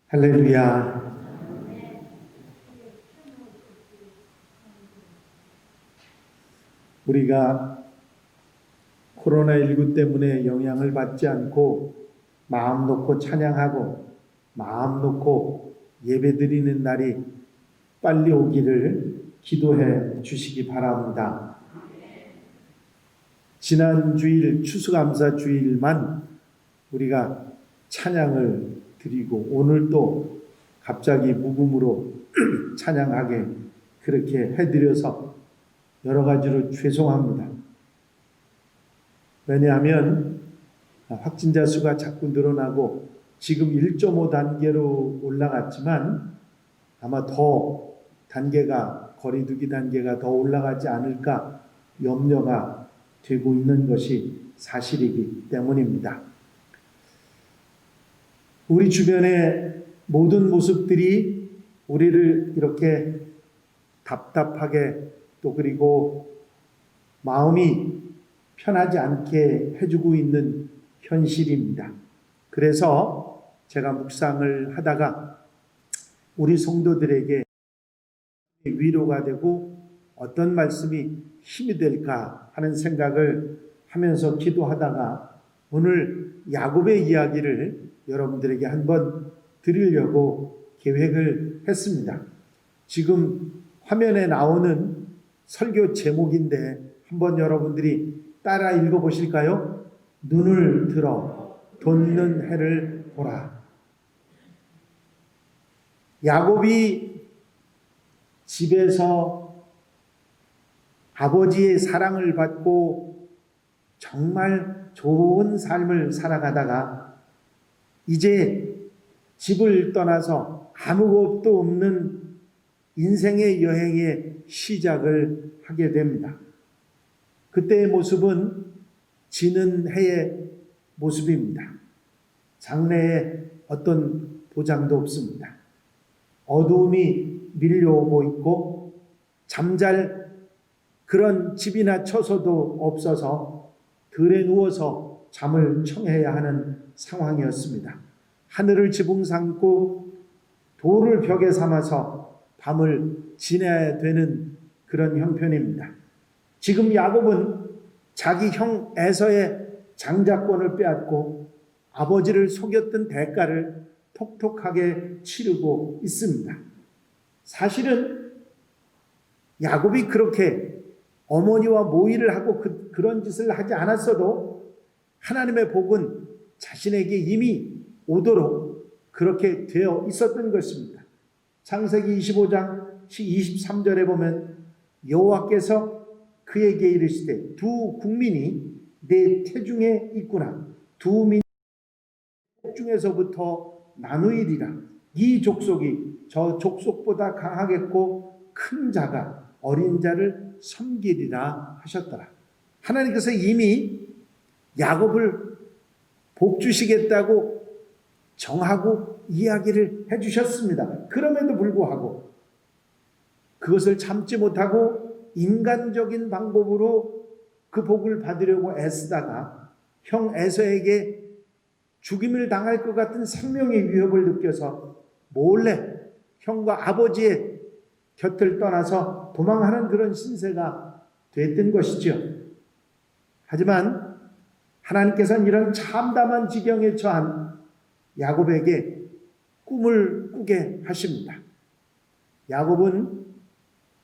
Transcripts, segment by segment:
할렐루야. 우리가 코로나19 때문에 영향을 받지 않고 마음 놓고 찬양하고 마음 놓고 예배드리는 날이 빨리 오기를 기도해 주시기 바랍니다. 지난 주일 추수감사 주일만 우리가 찬양을 드리고 오늘 또 갑자기 묵음으로 찬양하게 그렇게 해드려서 여러 가지로 죄송합니다. 왜냐하면 확진자 수가 자꾸 늘어나고 지금 1.5 단계로 올라갔지만 아마 더 단계가 거리두기 단계가 더 올라가지 않을까 염려가 되고 있는 것이 사실이기 때문입니다. 우리 주변의 모든 모습들이 우리를 이렇게 답답하게 또 그리고 마음이 편하지 않게 해주고 있는 현실입니다. 그래서 제가 묵상을 하다가 우리 성도들에게 위로가 되고 어떤 말씀이 힘이 될까 하는 생각을 하면서 기도하다가 오늘 야곱의 이야기를 여러분들에게 한번 드리려고 계획을 했습니다. 지금 화면에 나오는 설교 제목인데 한번 여러분들이 따라 읽어보실까요? 눈을 들어 돋는 해를 보라. 야곱이 집에서 아버지의 사랑을 받고 정말 좋은 삶을 살아가다가 이제 집을 떠나서 아무것도 없는 인생의 여행의 시작을 하게 됩니다. 그때의 모습은 지는 해의 모습입니다. 장래에 어떤 보장도 없습니다. 어두움이 밀려오고 있고 잠잘 그런 집이나 처소도 없어서 들에 누워서 잠을 청해야 하는 상황이었습니다. 하늘을 지붕 삼고 돌을 벽에 삼아서 밤을 지내야 되는 그런 형편입니다. 지금 야곱은 자기 형 에서의 장자권을 빼앗고 아버지를 속였던 대가를 톡톡하게 치르고 있습니다. 사실은 야곱이 그렇게 어머니와 모의를 하고 그런 짓을 하지 않았어도 하나님의 복은 자신에게 이미 오도록 그렇게 되어 있었던 것입니다. 창세기 25장 23절에 보면 여호와께서 그에게 이르시되 두 국민이 내 태중에 있구나. 두 민족 중에서부터 나누이리라. 이 족속이 저 족속보다 강하겠고 큰 자가 어린 자를 섬기리라 하셨더라. 하나님께서 이미 야곱을 복주시겠다고 정하고 이야기를 해주셨습니다. 그럼에도 불구하고 그것을 참지 못하고 인간적인 방법으로 그 복을 받으려고 애쓰다가 형 에서에게 죽임을 당할 것 같은 생명의 위협을 느껴서 몰래 형과 아버지의 곁을 떠나서 도망하는 그런 신세가 됐던 것이죠. 하지만 하나님께서는 이런 참담한 지경에 처한 야곱에게 꿈을 꾸게 하십니다. 야곱은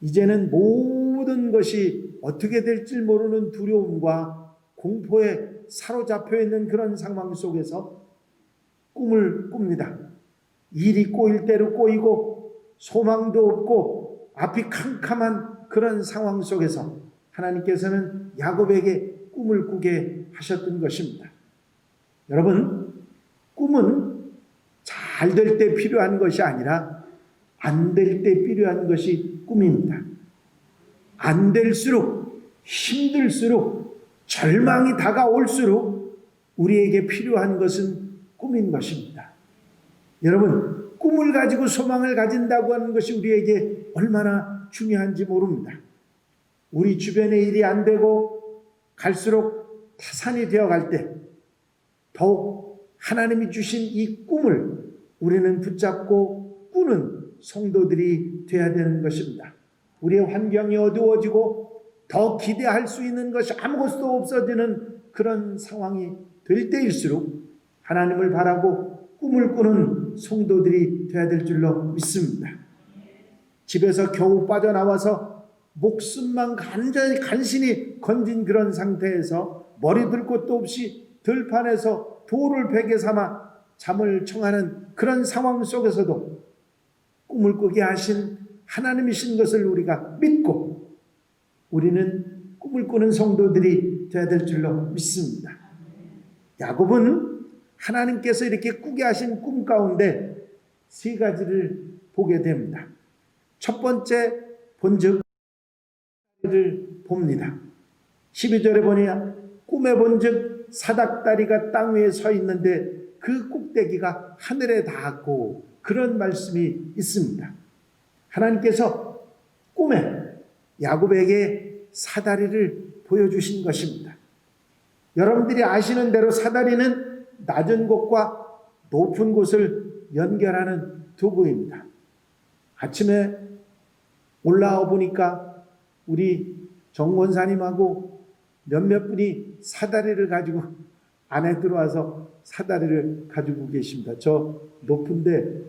이제는 모든 것이 어떻게 될지 모르는 두려움과 공포에 사로잡혀 있는 그런 상황 속에서 꿈을 꿉니다. 일이 꼬일 대로 꼬이고 소망도 없고 앞이 캄캄한 그런 상황 속에서 하나님께서는 야곱에게 꿈을 꾸게 하셨던 것입니다. 여러분, 꿈은 잘 될 때 필요한 것이 아니라 안 될 때 필요한 것이 꿈입니다. 안 될수록 힘들수록 절망이 다가올수록 우리에게 필요한 것은 꿈인 것입니다. 여러분, 꿈을 가지고 소망을 가진다고 하는 것이 우리에게 얼마나 중요한지 모릅니다. 우리 주변의 일이 안 되고 갈수록 타산이 되어갈 때 더욱 하나님이 주신 이 꿈을 우리는 붙잡고 꾸는 성도들이 되어야 되는 것입니다. 우리의 환경이 어두워지고 더 기대할 수 있는 것이 아무것도 없어지는 그런 상황이 될 때일수록 하나님을 바라고 꿈을 꾸는 성도들이 되어야 될 줄로 믿습니다. 집에서 겨우 빠져나와서 목숨만 간신히 건진 그런 상태에서 머리 들 곳도 없이 들판에서 돌을 베개 삼아 잠을 청하는 그런 상황 속에서도 꿈을 꾸게 하신 하나님이신 것을 우리가 믿고 우리는 꿈을 꾸는 성도들이 되어야 될 줄로 믿습니다. 야곱은 하나님께서 이렇게 꾸게 하신 꿈 가운데 세 가지를 보게 됩니다. 첫 번째 본즉 를 봅니다. 12절에 보니 꿈에 본즉 사닥다리가 땅 위에 서 있는데 그 꼭대기가 하늘에 닿았고, 그런 말씀이 있습니다. 하나님께서 꿈에 야곱에게 사다리를 보여주신 것입니다. 여러분들이 아시는 대로 사다리는 낮은 곳과 높은 곳을 연결하는 도구입니다. 아침에 올라와 보니까 우리 정권사님하고 몇몇 분이 사다리를 가지고 안에 들어와서 사다리를 가지고 계십니다. 저 높은데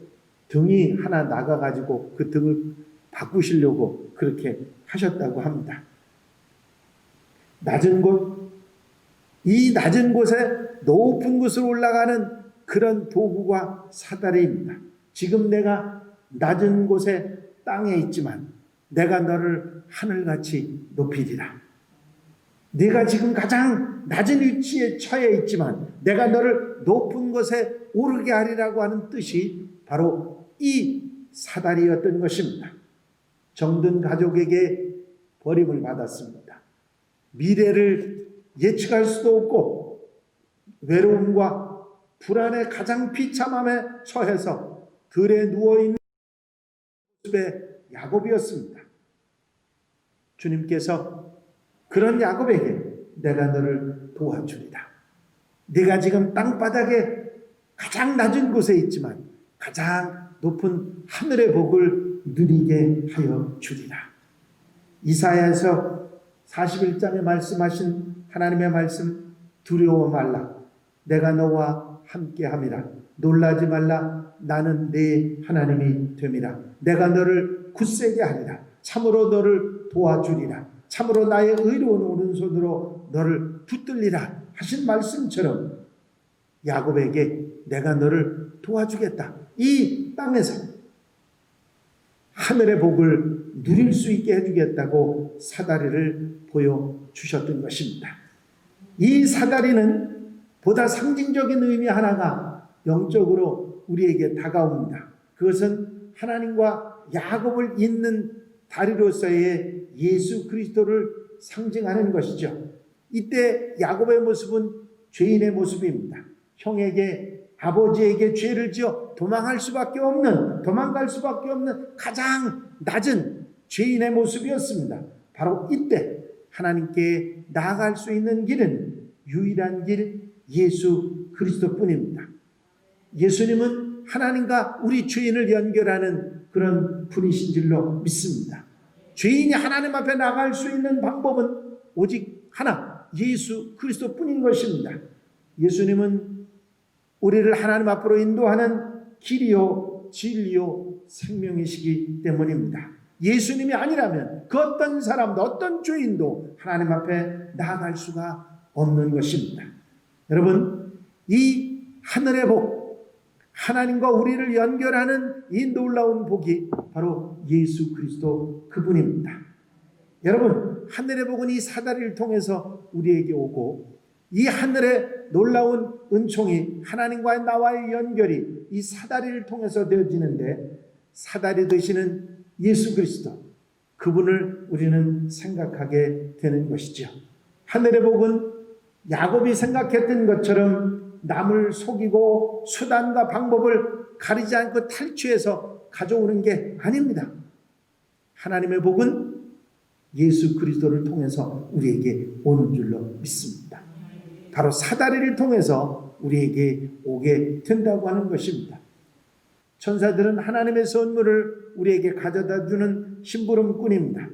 등이 하나 나가가지고 그 등을 바꾸시려고 그렇게 하셨다고 합니다. 낮은 곳, 이 낮은 곳에 높은 곳으로 올라가는 그런 도구가 사다리입니다. 지금 내가 낮은 곳에 땅에 있지만 내가 너를 하늘같이 높이리라. 네가 지금 가장 낮은 위치에 처해 있지만 내가 너를 높은 곳에 오르게 하리라고 하는 뜻이 바로 이 사다리였던 것입니다. 정든 가족에게 버림을 받았습니다. 미래를 예측할 수도 없고 외로움과 불안의 가장 비참함에 처해서 들에 누워있는 모습의 야곱이었습니다. 주님께서 그런 야곱에게 내가 너를 도와주리라. 네가 지금 땅바닥에 가장 낮은 곳에 있지만 가장 높은 하늘의 복을 누리게 하여 주리라. 이사야에서 41장에 말씀하신 하나님의 말씀, 두려워 말라. 내가 너와 함께함이라. 놀라지 말라. 나는 네 하나님이 됨이라. 내가 너를 굳세게 하리라. 참으로 너를 도와주리라. 참으로 나의 의로운 오른손으로 너를 붙들리라 하신 말씀처럼 야곱에게 내가 너를 도와주겠다. 이 땅에서 하늘의 복을 누릴 수 있게 해주겠다고 사다리를 보여주셨던 것입니다. 이 사다리는 보다 상징적인 의미 하나가 영적으로 우리에게 다가옵니다. 그것은 하나님과 야곱을 잇는 다리로서의 예수 그리스도를 상징하는 것이죠. 이때 야곱의 모습은 죄인의 모습입니다. 형에게, 아버지에게 죄를 지어 도망갈 수밖에 없는 가장 낮은 죄인의 모습이었습니다. 바로 이때 하나님께 나아갈 수 있는 길은 유일한 길 예수 그리스도뿐입니다. 예수님은 하나님과 우리 죄인을 연결하는 그런 분이신 줄로 믿습니다. 죄인이 하나님 앞에 나갈 수 있는 방법은 오직 하나, 예수 그리스도뿐인 것입니다. 예수님은 우리를 하나님 앞으로 인도하는 길이요 진리요 생명이시기 때문입니다. 예수님이 아니라면 그 어떤 사람도 어떤 죄인도 하나님 앞에 나아갈 수가 없는 것입니다. 여러분, 이 하늘의 복, 하나님과 우리를 연결하는 이 놀라운 복이 바로 예수 그리스도 그분입니다. 여러분, 하늘의 복은 이 사다리를 통해서 우리에게 오고, 이 하늘의 놀라운 은총이 하나님과의 나와의 연결이 이 사다리를 통해서 되어지는데, 사다리 되시는 예수 그리스도, 그분을 우리는 생각하게 되는 것이죠. 하늘의 복은 야곱이 생각했던 것처럼 남을 속이고 수단과 방법을 가리지 않고 탈취해서 가져오는 게 아닙니다. 하나님의 복은 예수 그리스도를 통해서 우리에게 오는 줄로 믿습니다. 바로 사다리를 통해서 우리에게 오게 된다고 하는 것입니다. 천사들은 하나님의 선물을 우리에게 가져다 주는 심부름꾼입니다.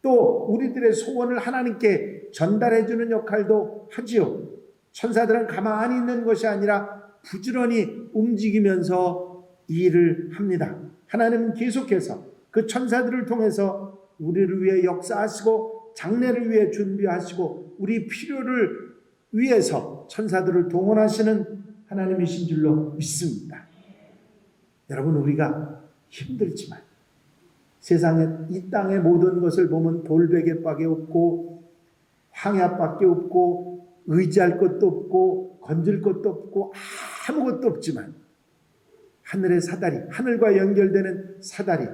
또 우리들의 소원을 하나님께 전달해 주는 역할도 하지요. 천사들은 가만히 있는 것이 아니라 부지런히 움직이면서 일을 합니다. 하나님은 계속해서 그 천사들을 통해서 우리를 위해 역사하시고 장래를 위해 준비하시고 우리 필요를 위해서 천사들을 동원하시는 하나님이신 줄로 믿습니다. 여러분, 우리가 힘들지만 세상에 이 땅의 모든 것을 보면 돌베개밖에 없고 황야밖에 없고 의지할 것도 없고 건질 것도 없고 아무것도 없지만 하늘의 사다리, 하늘과 연결되는 사다리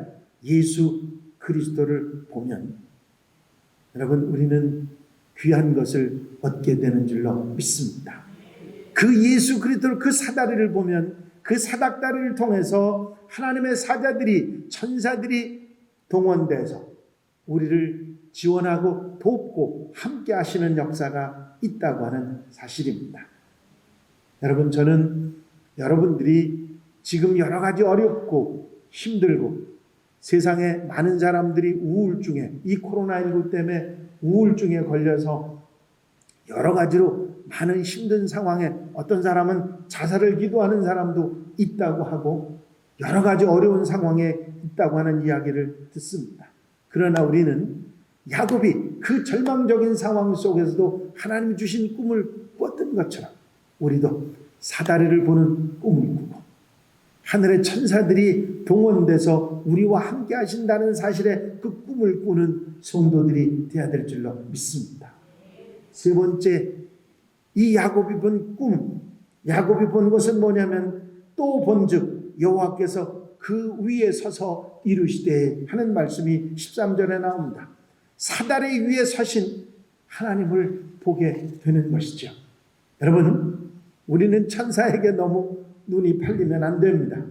예수 그리스도를 보면 여러분, 우리는 귀한 것을 얻게 되는 줄로 믿습니다. 그 예수 그리스도를, 그 사다리를 보면 그 사닥다리를 통해서 하나님의 사자들이, 천사들이 동원돼서 우리를 지원하고 돕고 함께 하시는 역사가 있다고 하는 사실입니다. 여러분, 저는 여러분들이 지금 여러 가지 어렵고 힘들고 세상에 많은 사람들이 우울증에, 이 코로나19 때문에 우울증에 걸려서 여러 가지로 많은 힘든 상황에 어떤 사람은 자살을 기도하는 사람도 있다고 하고 여러 가지 어려운 상황에 있다고 하는 이야기를 듣습니다. 그러나 우리는 야곱이 그 절망적인 상황 속에서도 하나님이 주신 꿈을 꿨던 것처럼 우리도 사다리를 보는 꿈을 꾸고 하늘의 천사들이 동원돼서 우리와 함께 하신다는 사실에 그 꿈을 꾸는 성도들이 되어야 될 줄로 믿습니다. 세 번째, 이 야곱이 본 꿈, 야곱이 본 것은 뭐냐면 또 본즉 여호와께서 그 위에 서서 이루시되 하는 말씀이 13절에 나옵니다. 사다리 위에 서신 하나님을 보게 되는 것이죠. 여러분, 우리는 천사에게 너무 눈이 팔리면 안 됩니다.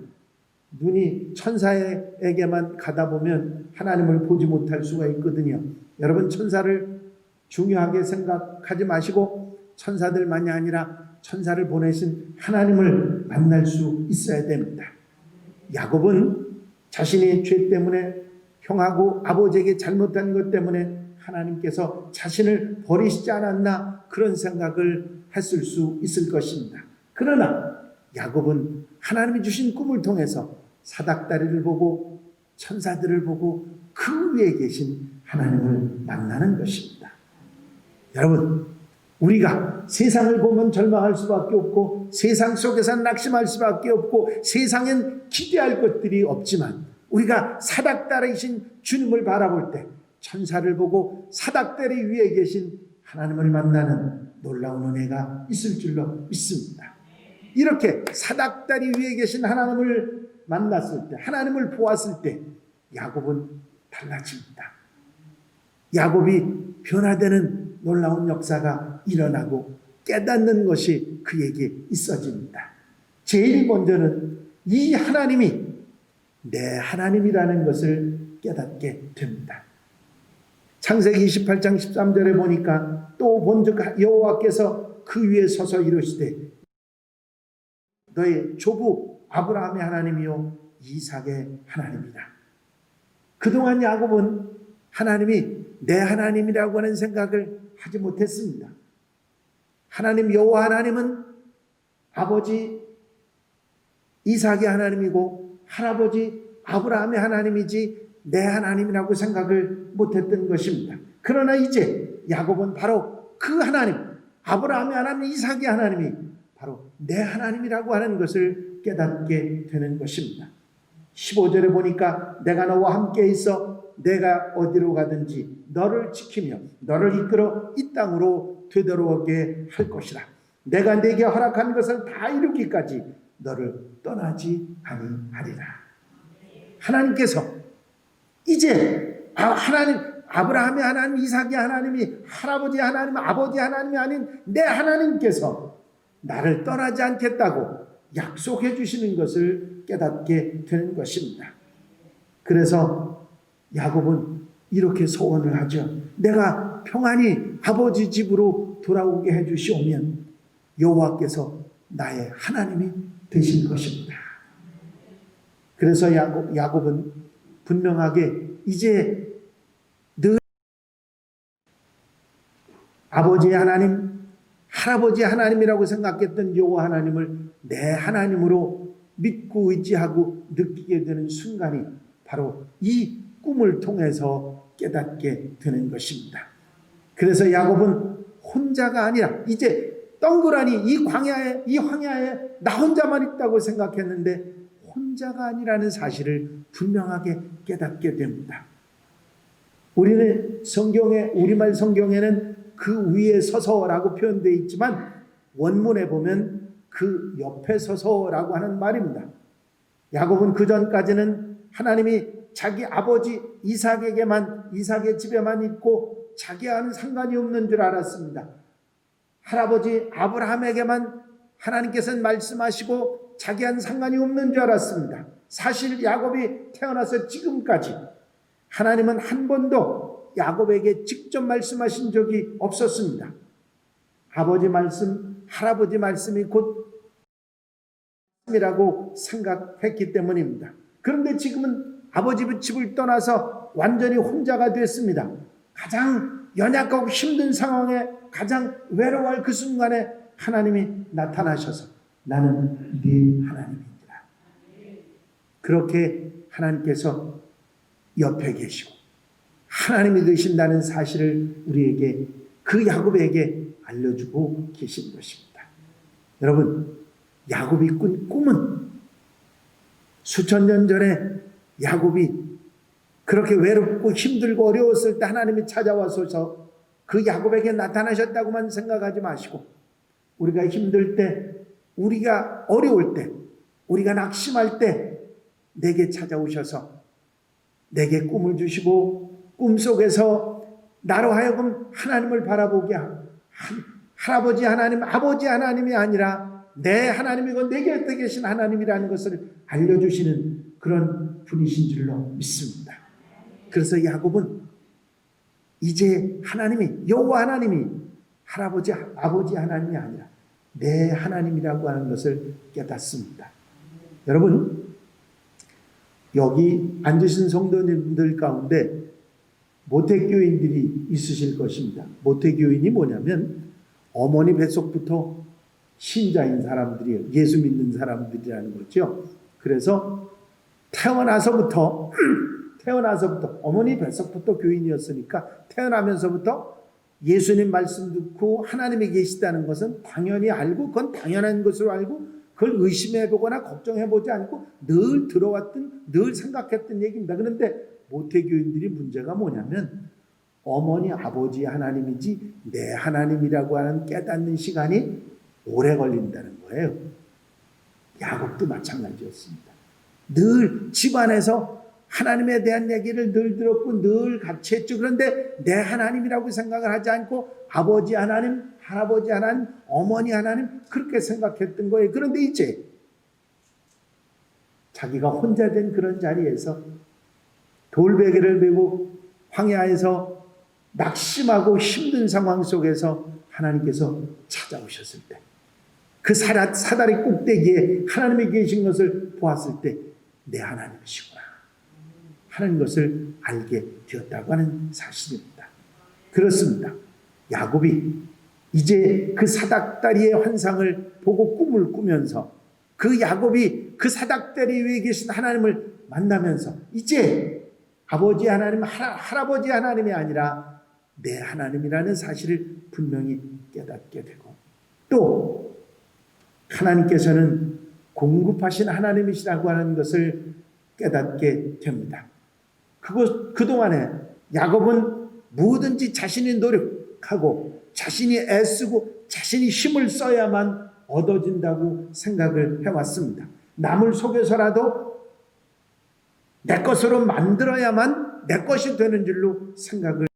눈이 천사에게만 가다 보면 하나님을 보지 못할 수가 있거든요. 여러분, 천사를 중요하게 생각하지 마시고 천사들만이 아니라 천사를 보내신 하나님을 만날 수 있어야 됩니다. 야곱은 자신의 죄 때문에 형하고 아버지에게 잘못한 것 때문에 하나님께서 자신을 버리시지 않았나 그런 생각을 했을 수 있을 것입니다. 그러나 야곱은 하나님이 주신 꿈을 통해서 사닥다리를 보고 천사들을 보고 그 위에 계신 하나님을 만나는 것입니다. 여러분, 우리가 세상을 보면 절망할 수밖에 없고 세상 속에서 낙심할 수밖에 없고 세상엔 기대할 것들이 없지만 우리가 사닥다리이신 주님을 바라볼 때 천사를 보고 사닥다리 위에 계신 하나님을 만나는 놀라운 은혜가 있을 줄로 믿습니다. 이렇게 사닥다리 위에 계신 하나님을 만났을 때, 하나님을 보았을 때 야곱은 달라집니다. 야곱이 변화되는 놀라운 역사가 일어나고 깨닫는 것이 그에게 있어집니다. 제일 먼저는 이 하나님이 내 하나님이라는 것을 깨닫게 됩니다. 창세기 28장 13절에 보니까 또 본즉 여호와께서 그 위에 서서 이르시되 너의 조부 아브라함의 하나님이요 이삭의 하나님이다. 그동안 야곱은 하나님이 내 하나님이라고 하는 생각을 하지 못했습니다. 하나님 여호와 하나님은 아버지 이삭의 하나님이고 할아버지 아브라함의 하나님이지 내 하나님이라고 생각을 못했던 것입니다. 그러나 이제 야곱은 바로 그 하나님, 아브라함의 하나님, 이삭의 하나님이 바로 내 하나님이라고 하는 것을 깨닫게 되는 것입니다. 15절에 보니까 내가 너와 함께 있어 내가 어디로 가든지 너를 지키며 너를 이끌어 이 땅으로 되돌아오게 할 것이라. 내가 네게 허락한 것을 다 이루기까지 너를 떠나지 아니하리라. 하나님께서 이제 하나님 아브라함의 하나님, 이삭의 하나님이 할아버지 하나님, 아버지 하나님이 아닌 내 하나님께서 나를 떠나지 않겠다고 약속해 주시는 것을 깨닫게 되는 것입니다. 그래서 야곱은 이렇게 소원을 하죠. 내가 평안히 아버지 집으로 돌아오게 해주시오면 여호와께서 나의 하나님이 되실 것입니다. 그래서 야곱은 분명하게 이제 늘 아버지의 하나님, 할아버지 하나님이라고 생각했던 여호와 하나님을 내 하나님으로 믿고 의지하고 느끼게 되는 순간이 바로 이 꿈을 통해서 깨닫게 되는 것입니다. 그래서 야곱은 혼자가 아니라 이제 덩그러니 이 황야에 나 혼자만 있다고 생각했는데 혼자가 아니라는 사실을 분명하게 깨닫게 됩니다. 우리는 우리말 성경에는 그 위에 서서라고 표현되어 있지만 원문에 보면 그 옆에 서서라고 하는 말입니다. 야곱은 그 전까지는 하나님이 자기 아버지 이삭의 집에만 있고 자기와는 상관이 없는 줄 알았습니다. 할아버지 아브라함에게만 하나님께서는 말씀하시고 자기와는 상관이 없는 줄 알았습니다. 사실 야곱이 태어나서 지금까지 하나님은 한 번도 야곱에게 직접 말씀하신 적이 없었습니다. 아버지 말씀, 할아버지 말씀이 곧 이라고 생각했기 때문입니다. 그런데 지금은 아버지 집을 떠나서 완전히 혼자가 됐습니다. 가장 연약하고 힘든 상황에 가장 외로워할 그 순간에 하나님이 나타나셔서 나는 네 하나님이니라. 그렇게 하나님께서 옆에 계시고 하나님이 되신다는 사실을 우리에게 그 야곱에게 알려주고 계신 것입니다. 여러분, 야곱이 꾼 꿈은 수천 년 전에 야곱이 그렇게 외롭고 힘들고 어려웠을 때 하나님이 찾아와서 그 야곱에게 나타나셨다고만 생각하지 마시고 우리가 힘들 때, 우리가 어려울 때, 우리가 낙심할 때 내게 찾아오셔서 내게 꿈을 주시고 꿈속에서 나로 하여금 하나님을 바라보게 하고 할아버지 하나님, 아버지 하나님이 아니라 내 하나님이고 내 곁에 계신 하나님이라는 것을 알려주시는 그런 분이신 줄로 믿습니다. 그래서 야곱은 이제 하나님이 여호와 하나님이 할아버지 아버지 하나님이 아니라 내 하나님이라고 하는 것을 깨닫습니다. 여러분, 여기 앉으신 성도님들 가운데 모태교인들이 있으실 것입니다. 모태교인이 뭐냐면 어머니 뱃속부터 신자인 사람들이에요. 예수 믿는 사람들이라는 거죠. 그래서 태어나서부터 어머니 뱃속부터 교인이었으니까 태어나면서부터 예수님 말씀 듣고 하나님이 계시다는 것은 당연히 알고 그건 당연한 것으로 알고 그걸 의심해보거나 걱정해보지 않고 늘 들어왔던 늘 생각했던 얘기입니다. 그런데 모태교인들이 문제가 뭐냐면 어머니 아버지 하나님이지 내 하나님이라고 하는 깨닫는 시간이 오래 걸린다는 거예요. 야곱도 마찬가지였습니다. 늘 집안에서 하나님에 대한 얘기를 늘 들었고 늘 같이 했죠. 그런데 내 하나님이라고 생각을 하지 않고 아버지 하나님, 할아버지 하나님, 어머니 하나님 그렇게 생각했던 거예요. 그런데 이제 자기가 혼자 된 그런 자리에서 돌베개를 메고 황야에서 낙심하고 힘든 상황 속에서 하나님께서 찾아오셨을 때 그 사다리 꼭대기에 하나님이 계신 것을 보았을 때 내 하나님이시구나 하는 것을 알게 되었다고 하는 사실입니다. 그렇습니다. 야곱이 이제 그 사닥다리의 환상을 보고 꿈을 꾸면서 그 야곱이 그 사닥다리 위에 계신 하나님을 만나면서 이제 아버지 하나님, 할아버지 하나님이 아니라 내 하나님이라는 사실을 분명히 깨닫게 되고 또 하나님께서는 공급하신 하나님이시라고 하는 것을 깨닫게 됩니다. 그동안에 야곱은 뭐든지 자신이 노력하고 자신이 애쓰고 자신이 힘을 써야만 얻어진다고 생각을 해왔습니다. 남을 속여서라도 내 것으로 만들어야만 내 것이 되는 줄로 생각을.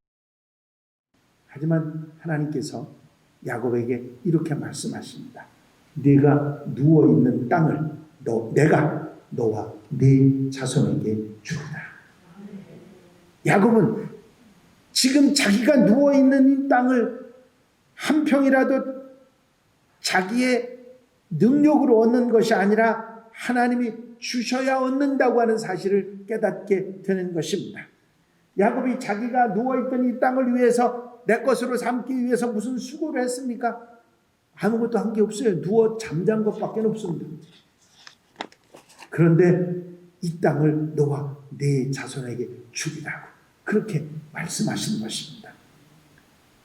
하지만 하나님께서 야곱에게 이렇게 말씀하십니다. 네가 누워있는 땅을 내가 너와 네 자손에게 주리라. 야곱은 지금 자기가 누워있는 이 땅을 한 평이라도 자기의 능력으로 얻는 것이 아니라 하나님이 주셔야 얻는다고 하는 사실을 깨닫게 되는 것입니다. 야곱이 자기가 누워있던 이 땅을 위해서 내 것으로 삼기 위해서 무슨 수고를 했습니까? 아무것도 한 게 없어요. 누워 잠잔 것밖에 없습니다. 그런데 이 땅을 너와 네 자손에게 주리라고 그렇게 말씀하신 것입니다.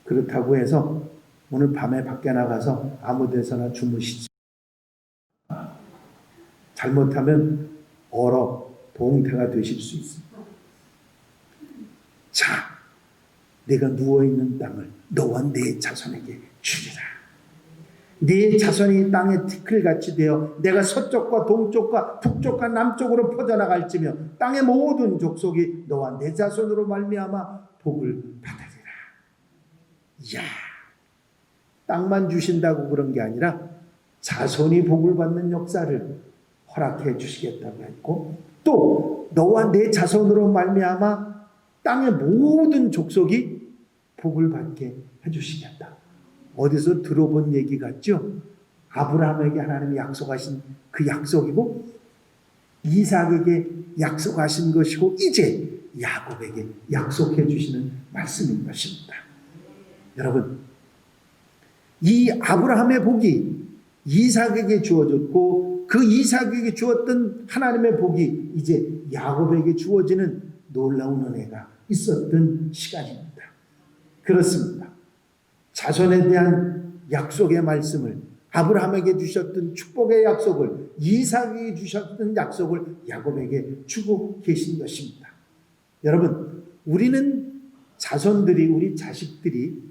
그렇다고 해서 오늘 밤에 밖에 나가서 아무 데서나 주무시지. 잘못하면 얼어 동태가 되실 수 있습니다. 자, 내가 누워있는 땅을 너와 네 자손에게 주리라. 네 자손이 땅에 티끌같이 되어 내가 서쪽과 동쪽과 북쪽과 남쪽으로 퍼져나갈지며 땅의 모든 족속이 너와 내 자손으로 말미암아 복을 받으리라. 이야, 땅만 주신다고 그런 게 아니라 자손이 복을 받는 역사를 허락해 주시겠다고 했고, 또 너와 내 자손으로 말미암아 땅의 모든 족속이 복을 받게 해주시겠다. 어디서 들어본 얘기 같죠? 아브라함에게 하나님이 약속하신 그 약속이고 이삭에게 약속하신 것이고 이제 야곱에게 약속해 주시는 말씀인 것입니다. 여러분, 이 아브라함의 복이 이삭에게 주어졌고 그 이삭에게 주었던 하나님의 복이 이제 야곱에게 주어지는 놀라운 은혜가 있었던 시간입니다. 그렇습니다. 자손에 대한 약속의 말씀을, 아브라함에게 주셨던 축복의 약속을, 이삭에게 주셨던 약속을 야곱에게 주고 계신 것입니다. 여러분, 우리는 자손들이, 우리 자식들이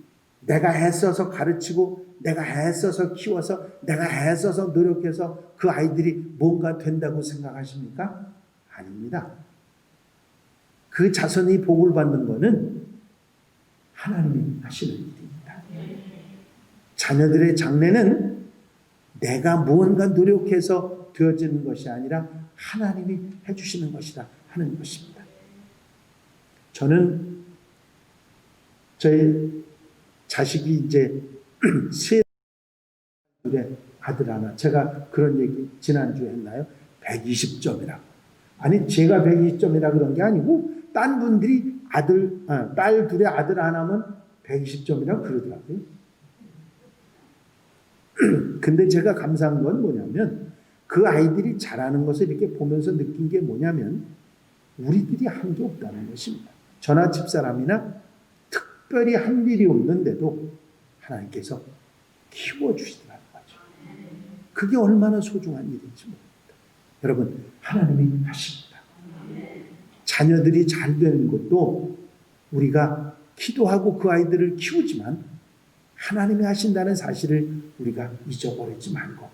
내가 애써서 가르치고 내가 애써서 키워서 내가 애써서 노력해서 그 아이들이 뭔가 된다고 생각하십니까? 아닙니다. 그 자손이 복을 받는 것은 하나님이 하시는 일입니다. 자녀들의 장래는 내가 무언가 노력해서 되어지는 것이 아니라 하나님이 해주시는 것이라 하는 것입니다. 저는 저의 자식이 이제 세 살의 아들 하나, 제가 그런 얘기 지난주에 했나요? 120점이라고. 아니, 제가 120점이라 그런 게 아니고 딴 분들이 딸 둘의 아들 하나면 120점이라고 그러더라고요. 근데 제가 감사한 건 뭐냐면 그 아이들이 잘하는 것을 이렇게 보면서 느낀 게 뭐냐면 우리들이 한 게 없다는 것입니다. 저나 집사람이나 특별히 한 일이 없는데도 하나님께서 키워주시더라는 거죠. 그게 얼마나 소중한 일인지 모릅니다. 여러분, 하나님이 하십니다. 자녀들이 잘 되는 것도 우리가 기도하고 그 아이들을 키우지만 하나님이 하신다는 사실을 우리가 잊어버리지 말고,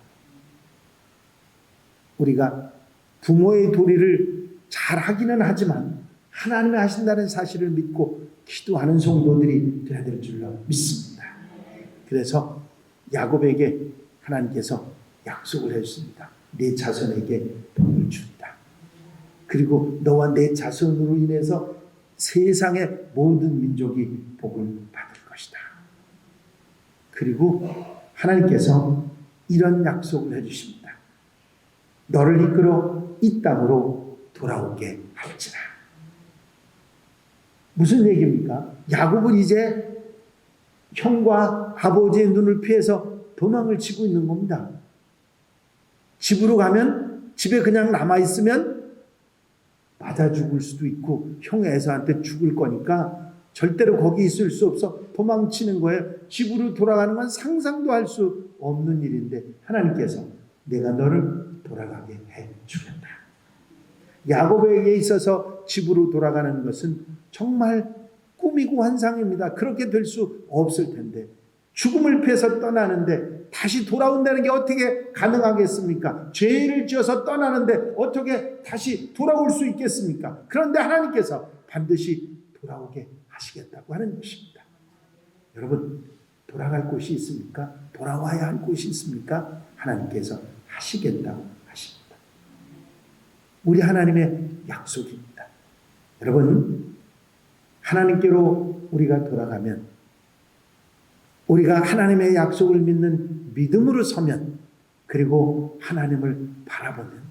우리가 부모의 도리를 잘 하기는 하지만 하나님이 하신다는 사실을 믿고 기도하는 성도들이 되어야 될 줄로 믿습니다. 그래서 야곱에게 하나님께서 약속을 했습니다. 네 자손에게 복을 준다. 그리고 너와 내 자손으로 인해서 세상의 모든 민족이 복을 받을 것이다. 그리고 하나님께서 이런 약속을 해주십니다. 너를 이끌어 이 땅으로 돌아오게 할지라. 무슨 얘기입니까? 야곱은 이제 형과 아버지의 눈을 피해서 도망을 치고 있는 겁니다. 집으로 가면, 집에 그냥 남아있으면 맞아 죽을 수도 있고 형 에서한테 죽을 거니까 절대로 거기 있을 수 없어 도망치는 거예요. 집으로 돌아가는 건 상상도 할 수 없는 일인데 하나님께서 내가 너를 돌아가게 해 주겠다. 야곱에게 있어서 집으로 돌아가는 것은 정말 꿈이고 환상입니다. 그렇게 될 수 없을 텐데 죽음을 피해서 떠나는데 다시 돌아온다는 게 어떻게 가능하겠습니까? 죄를 지어서 떠나는데 어떻게 다시 돌아올 수 있겠습니까? 그런데 하나님께서 반드시 돌아오게 하시겠다고 하는 것입니다. 여러분, 돌아갈 곳이 있습니까? 돌아와야 할 곳이 있습니까? 하나님께서 하시겠다고 하십니다. 우리 하나님의 약속입니다. 여러분, 하나님께로 우리가 돌아가면, 우리가 하나님의 약속을 믿는 믿음으로 서면, 그리고 하나님을 바라보면,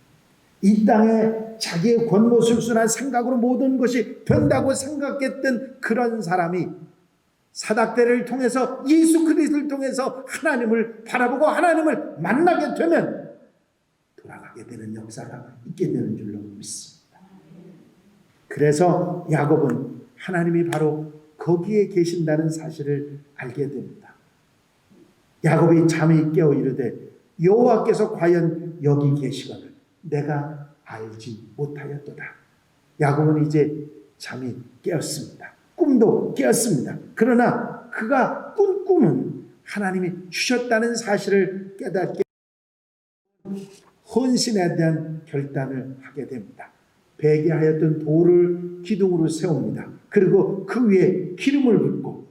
이 땅에 자기의 권모술순한 생각으로 모든 것이 된다고 생각했던 그런 사람이 사닥대를 통해서, 예수 그리스도를 통해서 하나님을 바라보고 하나님을 만나게 되면 돌아가게 되는 역사가 있게 되는 줄로 믿습니다. 그래서 야곱은 하나님이 바로 거기에 계신다는 사실을 알게 됩니다. 야곱이 잠이 깨어 이르되 여호와께서 과연 여기 계시거늘 내가 알지 못하였도다. 야곱은 이제 잠이 깨었습니다. 꿈도 깨었습니다. 그러나 그가 꾼 꿈은 하나님이 주셨다는 사실을 깨닫게 헌신에 대한 결단을 하게 됩니다. 배기하였던 돌을 기둥으로 세웁니다. 그리고 그 위에 기름을 붓고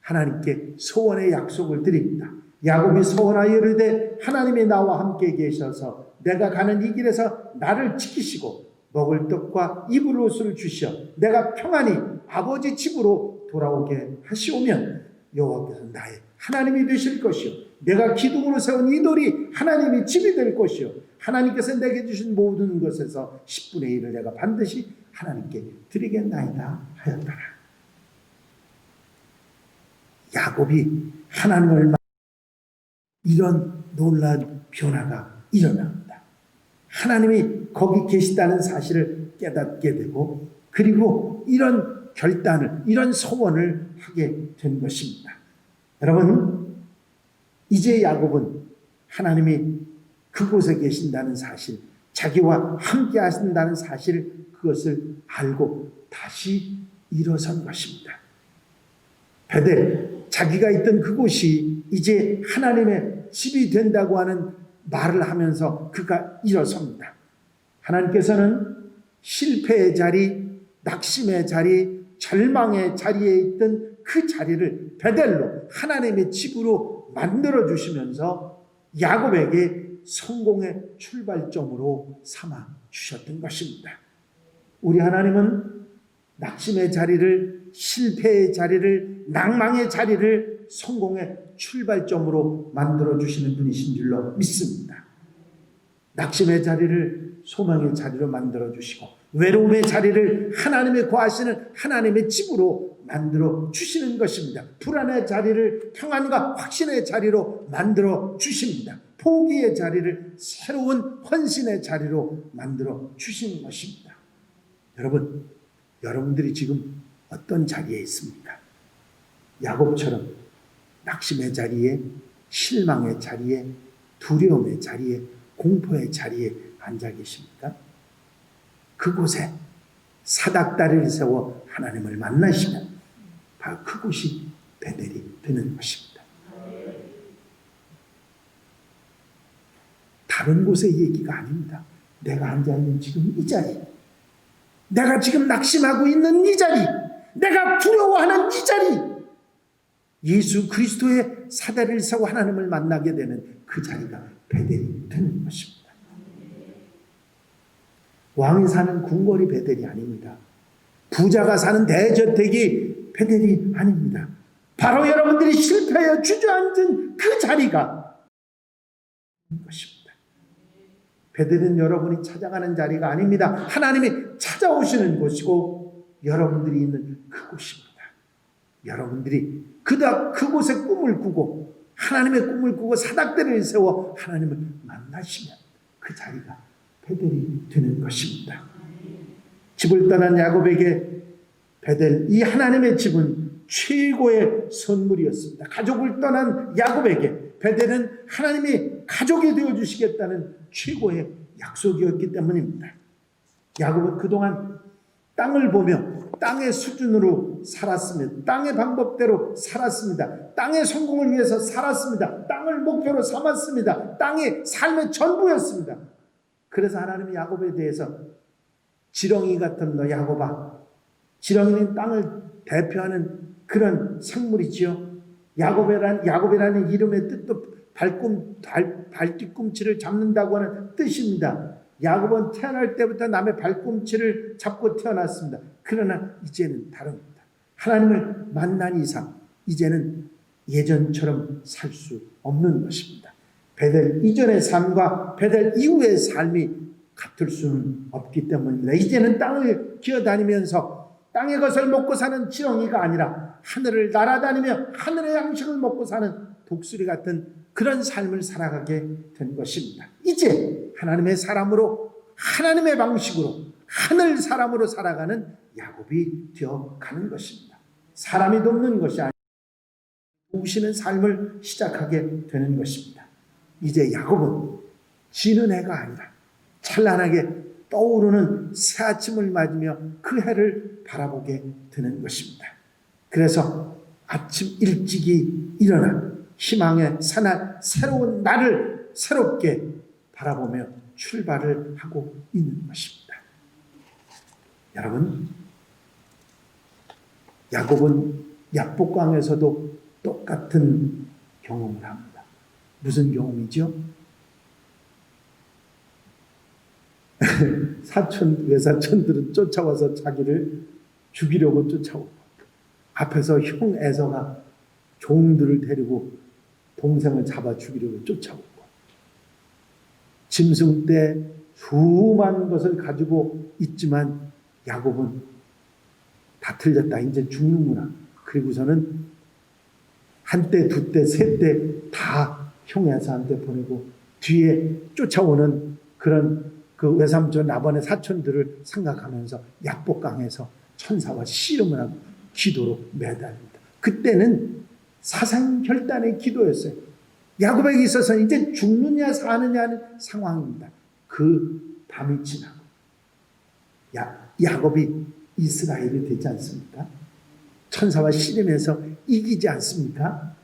하나님께 소원의 약속을 드립니다. 야곱이 소원하여 이르되 하나님이 나와 함께 계셔서 내가 가는 이 길에서 나를 지키시고 먹을 떡과 입을 옷을 주시어 내가 평안히 아버지 집으로 돌아오게 하시오면 여호와께서 나의 하나님이 되실 것이요 내가 기둥으로 세운 이 돌이 하나님의 집이 될 것이요 하나님께서 내게 주신 모든 것에서 10분의 1을 내가 반드시 하나님께 드리겠나이다 하였더라. 야곱이 하나님을 이런 놀라운 변화가 일어납니다. 하나님이 거기 계시다는 사실을 깨닫게 되고 그리고 이런 결단을, 이런 소원을 하게 된 것입니다. 여러분, 이제 야곱은 하나님이 그곳에 계신다는 사실, 자기와 함께 하신다는 사실, 그것을 알고 다시 일어선 것입니다. 베델, 자기가 있던 그곳이 이제 하나님의 집이 된다고 하는 말을 하면서 그가 일어섭니다. 하나님께서는 실패의 자리, 낙심의 자리, 절망의 자리에 있던 그 자리를 베델로 하나님의 집으로 만들어 주시면서 야곱에게 성공의 출발점으로 삼아 주셨던 것입니다. 우리 하나님은 낙심의 자리를, 실패의 자리를, 낭망의 자리를 성공의 출발점으로 만들어 주시는 분이신 줄로 믿습니다. 낙심의 자리를 소망의 자리로 만들어 주시고 외로움의 자리를 하나님의 거하시는 하나님의 집으로 만들어 주시는 것입니다. 불안의 자리를 평안과 확신의 자리로 만들어 주십니다. 포기의 자리를 새로운 헌신의 자리로 만들어 주시는 것입니다. 여러분, 여러분들이 지금 어떤 자리에 있습니까? 야곱처럼 낙심의 자리에, 실망의 자리에, 두려움의 자리에, 공포의 자리에 앉아 계십니까? 그곳에 사닥다리를 세워 하나님을 만나시면 바로 그곳이 베델이 되는 것입니다. 다른 곳의 얘기가 아닙니다. 내가 앉아있는 지금 이 자리, 내가 지금 낙심하고 있는 이 자리, 내가 두려워하는 이 자리, 예수 그리스도의 사다리를 세워 하나님을 만나게 되는 그 자리가 베델이 되는 것입니다. 왕이 사는 궁궐이 베델이 아닙니다. 부자가 사는 대저택이 베델이 아닙니다. 바로 여러분들이 실패하여 주저앉은 그 자리가 것입니다. 베델은 여러분이 찾아가는 자리가 아닙니다. 하나님이 찾아오시는 곳이고 여러분들이 있는 그곳입니다. 여러분들이 그곳에 꿈을 꾸고 하나님의 꿈을 꾸고 사닥대를 세워 하나님을 만나시면 그 자리가 베델이 되는 것입니다. 집을 떠난 야곱에게 베델, 이 하나님의 집은 최고의 선물이었습니다. 가족을 떠난 야곱에게 베델은 하나님이 가족이 되어주시겠다는 최고의 약속이었기 때문입니다. 야곱은 그동안 땅을 보며 땅의 수준으로 살았으며 땅의 방법대로 살았습니다. 땅의 성공을 위해서 살았습니다. 땅을 목표로 삼았습니다. 땅이 삶의 전부였습니다. 그래서 하나님이 야곱에 대해서 지렁이 같은 너 야곱아, 지렁이는 땅을 대표하는 그런 생물이지요. 야곱이라는 이름의 뜻도 발뒤꿈치를 잡는다고 하는 뜻입니다. 야곱은 태어날 때부터 남의 발꿈치를 잡고 태어났습니다. 그러나 이제는 다릅니다. 하나님을 만난 이상 이제는 예전처럼 살 수 없는 것입니다. 베델 이전의 삶과 베델 이후의 삶이 같을 수는 없기 때문입니다. 이제는 땅을 기어다니면서 땅의 것을 먹고 사는 지렁이가 아니라 하늘을 날아다니며 하늘의 양식을 먹고 사는 독수리 같은 그런 삶을 살아가게 된 것입니다. 이제 하나님의 사람으로 하나님의 방식으로 하늘 사람으로 살아가는 야곱이 되어가는 것입니다. 사람이 돕는 것이 아니라 도우시는 삶을 시작하게 되는 것입니다. 이제 야곱은 지는 해가 아니라 찬란하게 떠오르는 새 아침을 맞으며 그 해를 바라보게 되는 것입니다. 그래서 아침 일찍이 일어나 희망의 새날 새로운 날을 새롭게 바라보며 출발을 하고 있는 것입니다. 여러분, 야곱은 야복강에서도 똑같은 경험을 합니다. 무슨 경험이죠? 외사촌들은 쫓아와서 자기를 죽이려고 쫓아오고 앞에서 형 에서가 종들을 데리고 동생을 잡아 죽이려고 쫓아오고 짐승 때 수많은 것을 가지고 있지만 야곱은 다 틀렸다. 이제 죽는구나. 그리고서는 한때, 두때, 세때 다 형 에서한테 보내고 뒤에 쫓아오는 그런 그 외삼촌 라반의 사촌들을 생각하면서 야복강에서 천사와 씨름을 하고 기도로 매달립니다. 그때는 사상결단의 기도였어요. 야곱에게 있어서 이제 죽느냐 사느냐는 상황입니다. 그 밤이 지나고 야곱이 이스라엘이 되지 않습니까? 천사와 씨름해서 이기지 않습니까?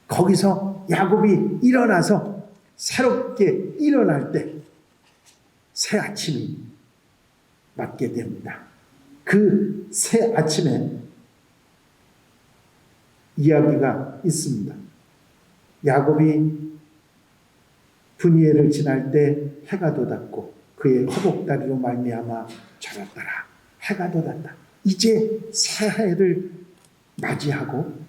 거기서 야곱이 일어나서 새롭게 일어날 때 새 아침이 맞게 됩니다. 그 새 아침에 이야기가 있습니다. 야곱이 분이엘을 지날 때 해가 돋았고 그의 허복다리로 말미암아 절었더라. 해가 돋았다. 이제 새해를 맞이하고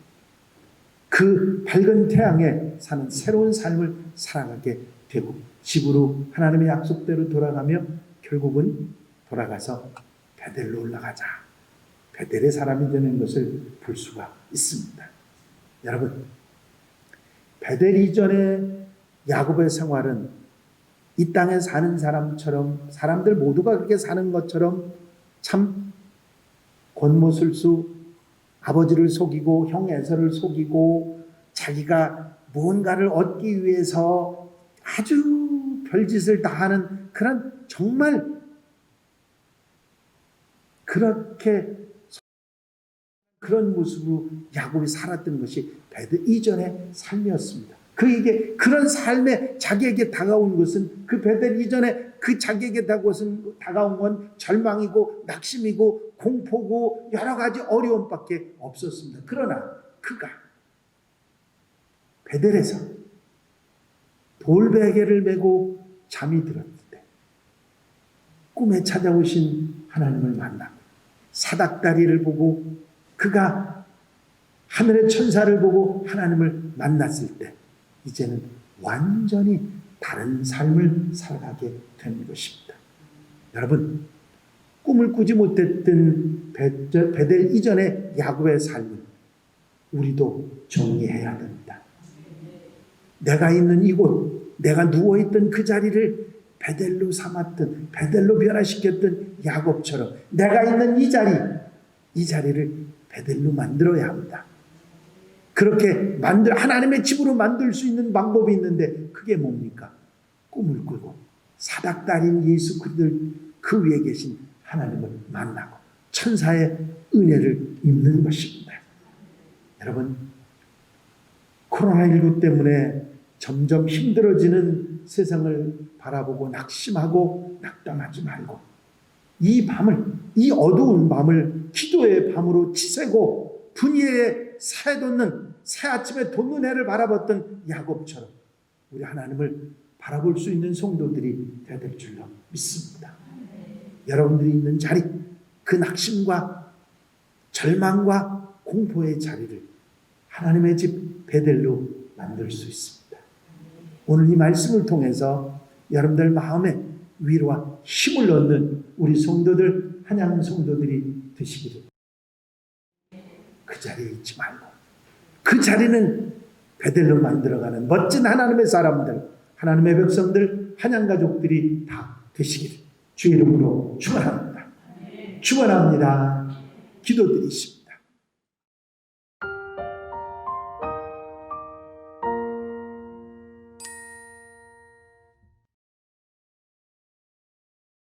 그 밝은 태양에 사는 새로운 삶을 살아가게 되고 집으로 하나님의 약속대로 돌아가며 결국은 돌아가서 베델로 올라가자. 베델의 사람이 되는 것을 볼 수가 있습니다. 여러분, 베델 이전의 야곱의 생활은 이 땅에 사는 사람처럼 사람들 모두가 그렇게 사는 것처럼 참 권모술수 아버지를 속이고 형 에서를 속이고 자기가 무언가를 얻기 위해서 아주 별짓을 다 하는 그런 정말 그런 모습으로 야곱이 살았던 것이 베델 이전의 삶이었습니다. 그에게 그런 삶에 자기에게 다가온 것은 그 베델 이전에 그 자기에게 다가온 건 절망이고 낙심이고 공포고 여러 가지 어려움밖에 없었습니다. 그러나 그가 베델에서 돌베개를 메고 잠이 들었을 때 꿈에 찾아오신 하나님을 만나고 사닥다리를 보고 그가 하늘의 천사를 보고 하나님을 만났을 때 이제는 완전히 다른 삶을 살아가게 된 것입니다. 여러분, 꿈을 꾸지 못했던 베델 이전의 야곱의 삶을 우리도 정리해야 됩니다. 내가 있는 이곳, 내가 누워있던 그 자리를 베델로 삼았던, 베델로 변화시켰던 야곱처럼 내가 있는 이 자리를 베델로 만들어야 합니다. 그렇게 하나님의 집으로 만들 수 있는 방법이 있는데 그게 뭡니까? 꿈을 꾸고 사닥다린 예수 그리스도 그 위에 계신 하나님을 만나고 천사의 은혜를 입는 것입니다. 여러분, 코로나19 때문에 점점 힘들어지는 세상을 바라보고 낙심하고 낙담하지 말고 이 밤을, 이 어두운 밤을 기도의 밤으로 치새고 분이에 새 돋는 새 아침에 돋는 해를 바라봤던 야곱처럼 우리 하나님을 바라볼 수 있는 성도들이 되야 될 줄로 믿습니다. 여러분들이 있는 자리, 그 낙심과 절망과 공포의 자리를 하나님의 집 베델로 만들 수 있습니다. 오늘 이 말씀을 통해서 여러분들 마음에 위로와 힘을 얻는 우리 성도들, 한양 성도들이 되시기를. 그 자리에 있지 말고 그 자리는 베델로 만들어가는 멋진 하나님의 사람들, 하나님의 백성들, 한양 가족들이 다 되시기를 주 이름으로 축원합니다. 축원합니다. 기도드리십니다.